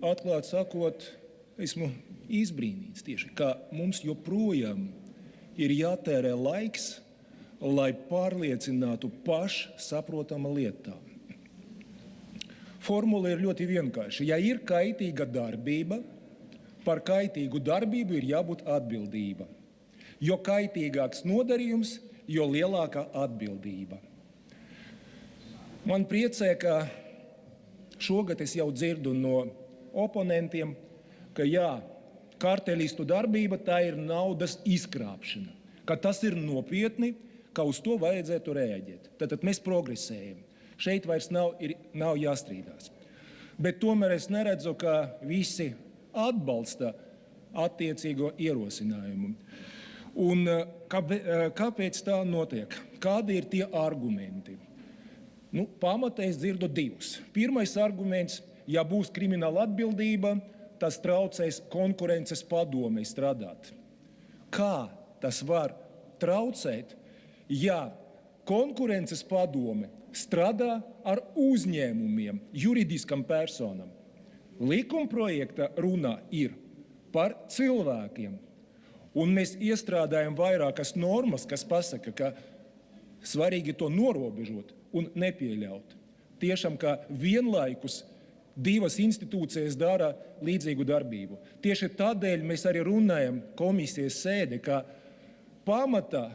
Atklāti sakot, esmu izbrīnīts tieši, ka mums joprojām ir jātērē laiks, lai pārliecinātu pašsaprotama lietā. Formula ir ļoti vienkārša. Ja ir kaitīga darbība, par kaitīgu darbību ir jābūt atbildība. Jo kaitīgāks nodarījums, jo lielākā atbildība. Man priecē, ka šogad es jau dzirdu no oponentiem, ka kartelistu darbība tā ir naudas izkrāpšana, ka tas ir nopietni, ka uz to vajadzētu rēģēt. Tātad mēs progresējam. Šeit vairs nav jāstrīdās. Bet tomēr es neredzu, ka visi atbalsta attiecīgo ierosinājumu. Un kāpēc tā notiek? Kādi ir tie argumenti? Pamatā es dzirdu divus. Pirmais arguments, ja būs krimināla atbildība, tas traucēs konkurences padomei strādāt. Kā tas var traucēt, ja konkurences padome strādā ar uzņēmumiem, juridiskam personam? Likumprojekta runa ir par cilvēkiem. Un mēs iestrādājam vairākas normas, kas pasaka, ka svarīgi to norobežot un nepieļaut. Tiešām, ka vienlaikus divas institūcijas dara līdzīgu darbību. Tieši tādēļ mēs arī runājam komisijas sēdē, ka pamatā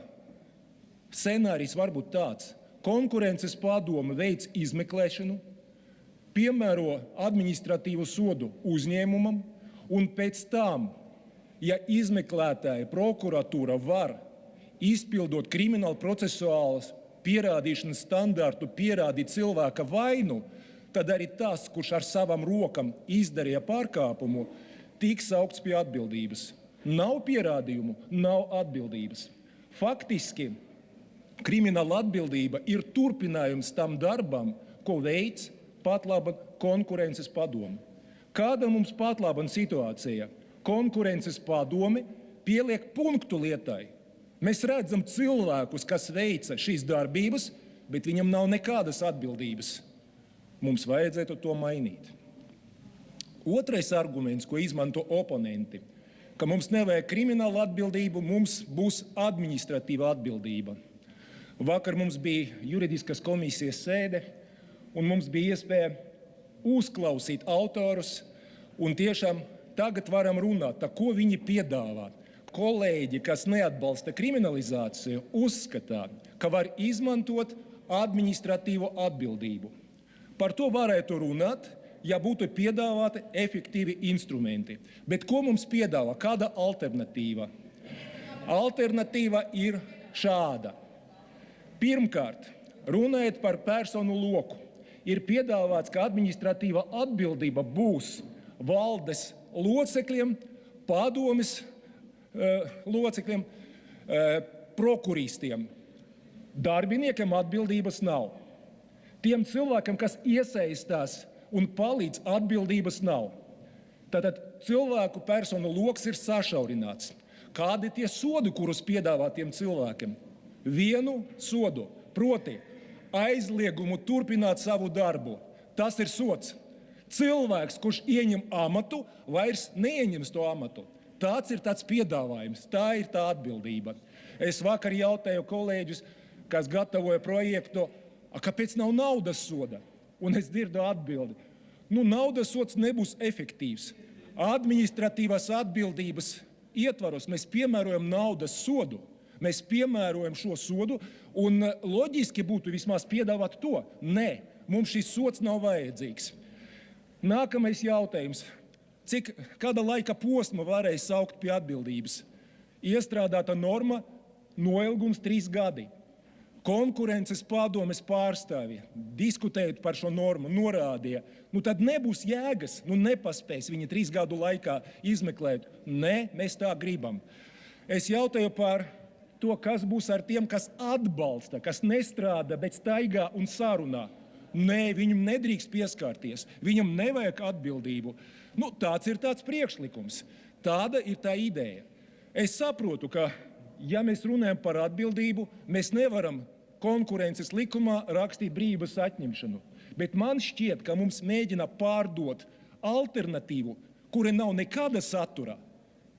scenārijs var būt tāds: konkurences padome veic izmeklēšanu, piemēro administratīvu sodu uzņēmumam, un pēc tam, ja izmeklētāja prokuratūra var izpildot krimināla procesuālas pierādīšanas standartu, pierādīt cilvēka vainu, tad arī tas, kurš ar savām rokām izdarīja pārkāpumu, tiks saukts pie atbildības. Nav pierādījumu, nav atbildības. Faktiski krimināla atbildība ir turpinājums tam darbam, ko veic patlaban konkurences padome. Kāda mums patlaban situācija? Konkurences padome pieliek punktu lietai. Mēs redzam cilvēkus, kas veica šīs darbības, bet viņam nav nekādas atbildības. Mums vajadzētu to mainīt. Otrais arguments, ko izmanto oponenti, ka mums nevajag kriminālu atbildību, mums būs administratīva atbildība. Vakar mums bija juridiskas komisijas sēde, un mums bija iespēja uzklausīt autorus, un tiešām tagad varam runāt, ko viņi piedāvā. Kolēģi, kas neatbalsta kriminalizāciju, uzskatā, ka var izmantot administratīvo atbildību. Par to varētu runāt, ja būtu piedāvāti efektīvi instrumenti. Bet ko mums piedāvā? Kāda alternatīva? Alternatīva ir šāda. Pirmkārt, runājot par personu loku, ir piedāvāts, ka administratīva atbildība būs valdes locekļiem, padomes locekļiem, prokuristiem. Darbiniekiem atbildības nav. Tiem cilvēkiem, kas iesaistās un palīdz, atbildības nav. Tātad cilvēku personu loks ir sašaurināts. Kādi tie sodi, kurus piedāvā tiem cilvēkiem? Vienu sodu, proti aizliegumu turpināt savu darbu. Tas ir sods. Cilvēks, kurš ieņem amatu, vairs neieņems to amatu. Tāds ir tāds piedāvājums, tā ir tā atbildība. Es vakar jautāju kolēģus, kas gatavoja projektu, kāpēc nav naudas soda? Un es dzirdu atbildi. Naudas sods nebūs efektīvs. Administratīvās atbildības ietvaros mēs piemērojam naudas sodu. Mēs piemērojam šo sodu, un loģiski būtu vismaz piedāvāt to. Nē, mums šis sods nav vajadzīgs. Nākamais jautājums. Kāda laika posma varēja saukt pie atbildības? Iestrādāta norma, noilgums 3 gadi. Konkurences padomes pārstāvji, diskutējot par šo normu, norādīja, tad nebūs jēgas, nepaspēs viņi 3 gadu laikā izmeklēt. Nē, mēs tā gribam. Es jautāju par to, kas būs ar tiem, kas atbalsta, kas nestrādā, bet staigā un sarunā. Nē, viņam nedrīkst pieskarties, viņam nevajag atbildību. Tāds ir tāds priekšlikums, tāda ir tā ideja. Es saprotu, ka, ja mēs runājam par atbildību, mēs nevaram konkurences likumā rakstīt brīvības atņemšanu. Bet man šķiet, ka mums mēģina pārdot alternatīvu, kura nav nekāda satura.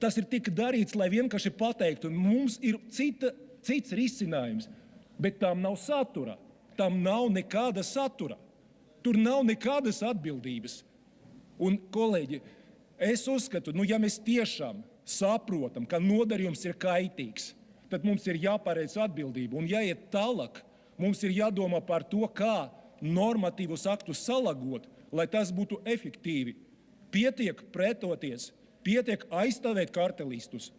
Tas ir tik darīts, lai vienkārši pateiktu, mums ir cits risinājums, bet tam nav satura. Tam nav nekāda satura. Tur nav nekādas atbildības. Un, kolēģi, es uzskatu, ja mēs tiešām saprotam, ka nodarījums ir kaitīgs, tad mums ir jāparedz atbildība un jāiet tālāk. Mums ir jādomā par to, kā normatīvus aktus salagot, lai tas būtu efektīvi. Pietiek pretoties, pietiek aizstāvēt kartelistus.